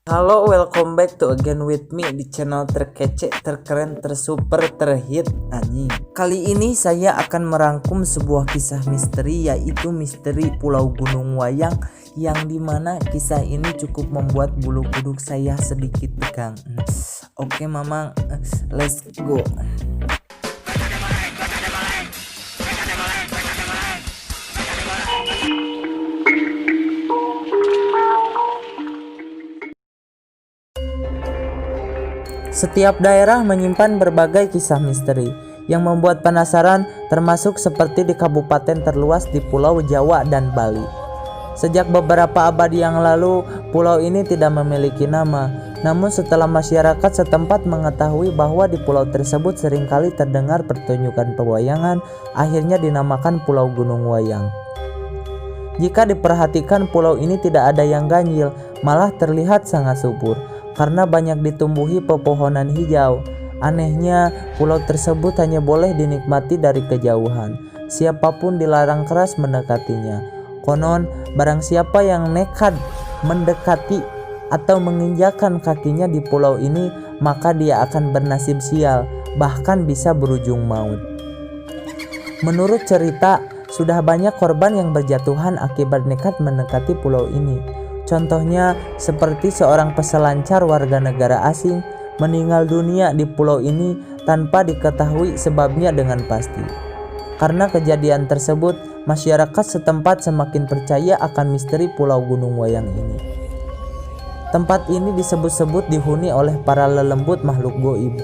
Halo, welcome back to again with me di channel terkece, terkeren, tersuper, terhit anjing. Kali ini saya akan merangkum sebuah kisah misteri, yaitu misteri Pulau Gunung Wayang, yang dimana kisah ini cukup membuat bulu kuduk saya sedikit tegang. Oke mamang, let's go. Setiap daerah menyimpan berbagai kisah misteri yang membuat penasaran, termasuk seperti di kabupaten terluas di Pulau Jawa dan Bali. Sejak beberapa abad yang lalu, pulau ini tidak memiliki nama. Namun setelah masyarakat setempat mengetahui bahwa di pulau tersebut seringkali terdengar pertunjukan pewayangan, akhirnya dinamakan Pulau Gunung Wayang. Jika diperhatikan, pulau ini tidak ada yang ganjil, malah terlihat sangat subur karena banyak ditumbuhi pepohonan hijau. Anehnya, pulau tersebut hanya boleh dinikmati dari kejauhan. Siapapun dilarang keras mendekatinya. Konon, barang siapa yang nekat mendekati atau menginjakan kakinya di pulau ini, maka dia akan bernasib sial, bahkan bisa berujung maut. Menurut cerita, sudah banyak korban yang berjatuhan akibat nekat mendekati pulau ini. Contohnya seperti seorang peselancar warga negara asing meninggal dunia di pulau ini tanpa diketahui sebabnya dengan pasti. Karena kejadian tersebut, masyarakat setempat semakin percaya akan misteri Pulau Gunung Wayang ini. Tempat ini disebut-sebut dihuni oleh para lelembut makhluk goib.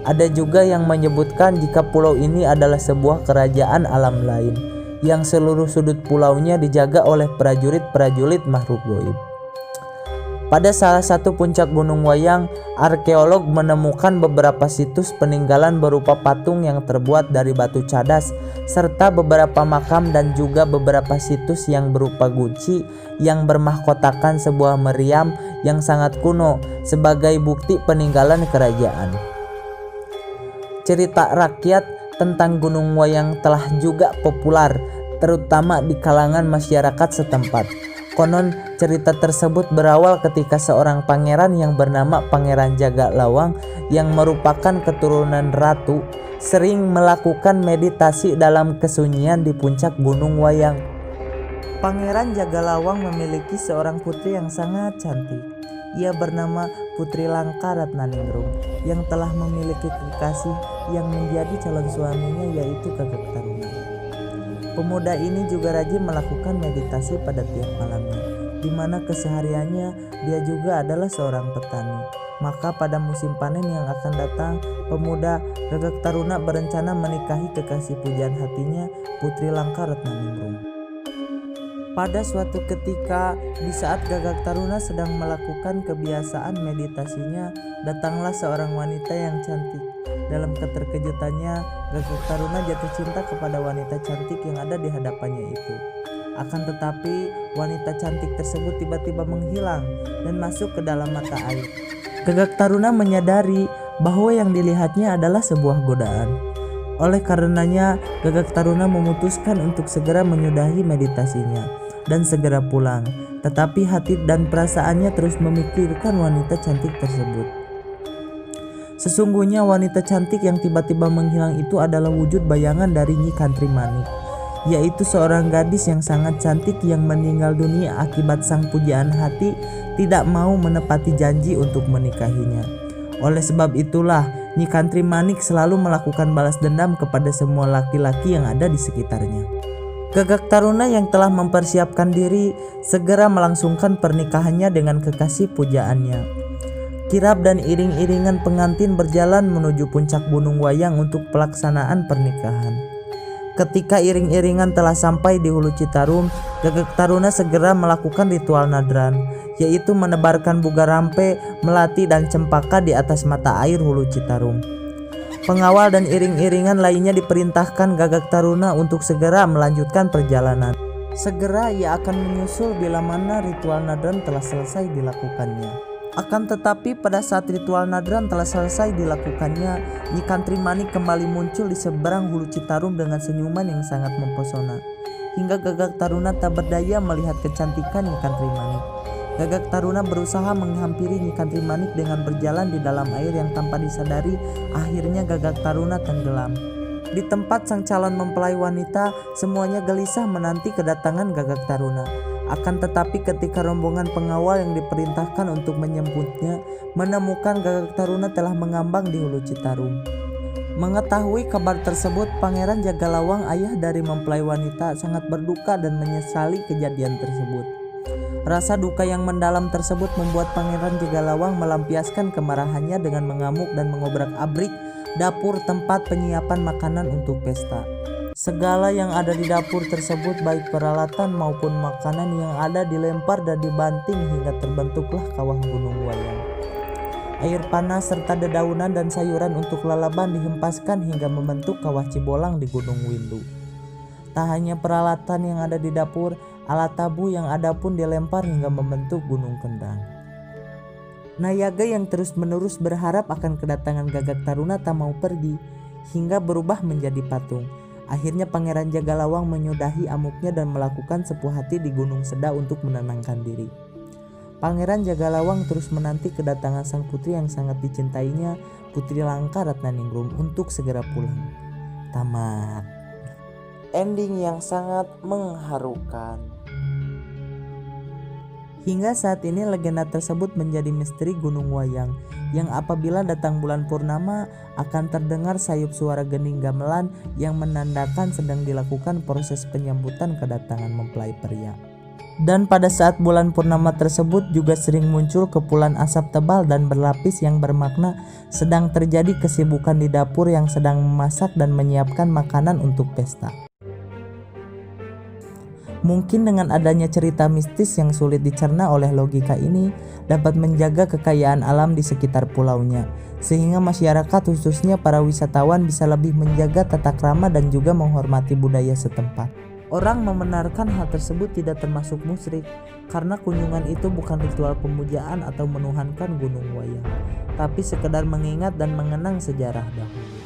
Ada juga yang menyebutkan jika pulau ini adalah sebuah kerajaan alam lain yang seluruh sudut pulaunya dijaga oleh prajurit-prajurit makhluk goib. Pada salah satu puncak Gunung Wayang, arkeolog menemukan beberapa situs peninggalan berupa patung yang terbuat dari batu cadas, serta beberapa makam dan juga beberapa situs yang berupa guci yang bermahkotakan sebuah meriam yang sangat kuno sebagai bukti peninggalan kerajaan. Cerita rakyat tentang Gunung Wayang telah juga populer, terutama di kalangan masyarakat setempat. Konon cerita tersebut berawal ketika seorang pangeran yang bernama Pangeran Jagalawang yang merupakan keturunan ratu sering melakukan meditasi dalam kesunyian di puncak Gunung Wayang. Pangeran Jagalawang memiliki seorang putri yang sangat cantik. Ia bernama Putri Langkaratnaningrum yang telah memiliki kekasih yang menjadi calon suaminya, yaitu Gagak Taruna. Pemuda ini juga rajin melakukan meditasi pada tiap malamnya, di mana kesehariannya dia juga adalah seorang petani. Maka pada musim panen yang akan datang, pemuda Gagak Taruna berencana menikahi kekasih pujaan hatinya, Putri Langkaratnaningrum. Pada suatu ketika, di saat Gagak Taruna sedang melakukan kebiasaan meditasinya, datanglah seorang wanita yang cantik. Dalam keterkejutannya, Gagak Taruna jatuh cinta kepada wanita cantik yang ada di hadapannya itu. Akan tetapi, wanita cantik tersebut tiba-tiba menghilang dan masuk ke dalam mata air. Gagak Taruna menyadari bahwa yang dilihatnya adalah sebuah godaan. Oleh karenanya, Gagak Taruna memutuskan untuk segera menyudahi meditasinya dan segera pulang. Tetapi hati dan perasaannya terus memikirkan wanita cantik tersebut. Sesungguhnya wanita cantik yang tiba-tiba menghilang itu adalah wujud bayangan dari Nyi Kantri Manik, yaitu seorang gadis yang sangat cantik yang meninggal dunia akibat sang pujaan hati tidak mau menepati janji untuk menikahinya. Oleh sebab itulah, Nyi Kantri Manik selalu melakukan balas dendam kepada semua laki-laki yang ada di sekitarnya. Gagak Taruna yang telah mempersiapkan diri segera melangsungkan pernikahannya dengan kekasih pujaannya. Kirap dan iring-iringan pengantin berjalan menuju puncak Gunung Wayang untuk pelaksanaan pernikahan. Ketika iring-iringan telah sampai di Hulu Citarum, Gagak Taruna segera melakukan ritual nadran, yaitu menebarkan bunga rampe, melati dan cempaka di atas mata air Hulu Citarum. Pengawal dan iring-iringan lainnya diperintahkan Gagak Taruna untuk segera melanjutkan perjalanan. Segera ia akan menyusul bila mana ritual nadran telah selesai dilakukannya. Akan tetapi pada saat ritual nadran telah selesai dilakukannya, Nyi Kantri Manik kembali muncul di seberang Hulu Citarum dengan senyuman yang sangat mempesona. Hingga Gagak Taruna tak berdaya melihat kecantikan Nyi Kantri Manik. Gagak Taruna berusaha menghampiri Nyi Kentrimanik dengan berjalan di dalam air yang tanpa disadari akhirnya Gagak Taruna tenggelam. Di tempat sang calon mempelai wanita, semuanya gelisah menanti kedatangan Gagak Taruna. Akan tetapi ketika rombongan pengawal yang diperintahkan untuk menyambutnya menemukan Gagak Taruna telah mengambang di Hulu Citarum. Mengetahui kabar tersebut, Pangeran Jagalawang, ayah dari mempelai wanita, sangat berduka dan menyesali kejadian tersebut. Rasa duka yang mendalam tersebut membuat Pangeran Jagalawang melampiaskan kemarahannya dengan mengamuk dan mengobrak-abrik dapur tempat penyiapan makanan untuk pesta. Segala yang ada di dapur tersebut, baik peralatan maupun makanan yang ada, dilempar dan dibanting hingga terbentuklah kawah Gunung Wayang. Air panas serta dedaunan dan sayuran untuk lalaban dihempaskan hingga membentuk kawah Cibolang di Gunung Windu. Tak hanya peralatan yang ada di dapur, alat tabuh yang ada pun dilempar hingga membentuk Gunung Kendang. Nayaga yang terus-menerus berharap akan kedatangan Gagak Taruna tak mau pergi, hingga berubah menjadi patung. Akhirnya Pangeran Jagalawang menyudahi amuknya dan melakukan sepuh hati di Gunung Seda untuk menenangkan diri. Pangeran Jagalawang terus menanti kedatangan sang putri yang sangat dicintainya, Putri Langka Ratnaningrum, untuk segera pulang. Tamat. Ending yang sangat mengharukan. Hingga saat ini legenda tersebut menjadi misteri Gunung Wayang, yang apabila datang bulan purnama akan terdengar sayup suara gening gamelan yang menandakan sedang dilakukan proses penyambutan kedatangan mempelai pria. Dan pada saat bulan purnama tersebut juga sering muncul kepulan asap tebal dan berlapis yang bermakna sedang terjadi kesibukan di dapur yang sedang memasak dan menyiapkan makanan untuk pesta. Mungkin dengan adanya cerita mistis yang sulit dicerna oleh logika ini dapat menjaga kekayaan alam di sekitar pulaunya, sehingga masyarakat khususnya para wisatawan bisa lebih menjaga tata krama dan juga menghormati budaya setempat. Orang membenarkan hal tersebut tidak termasuk musyrik, karena kunjungan itu bukan ritual pemujaan atau menuhankan Gunung Wayang, tapi sekedar mengingat dan mengenang sejarah dahulu.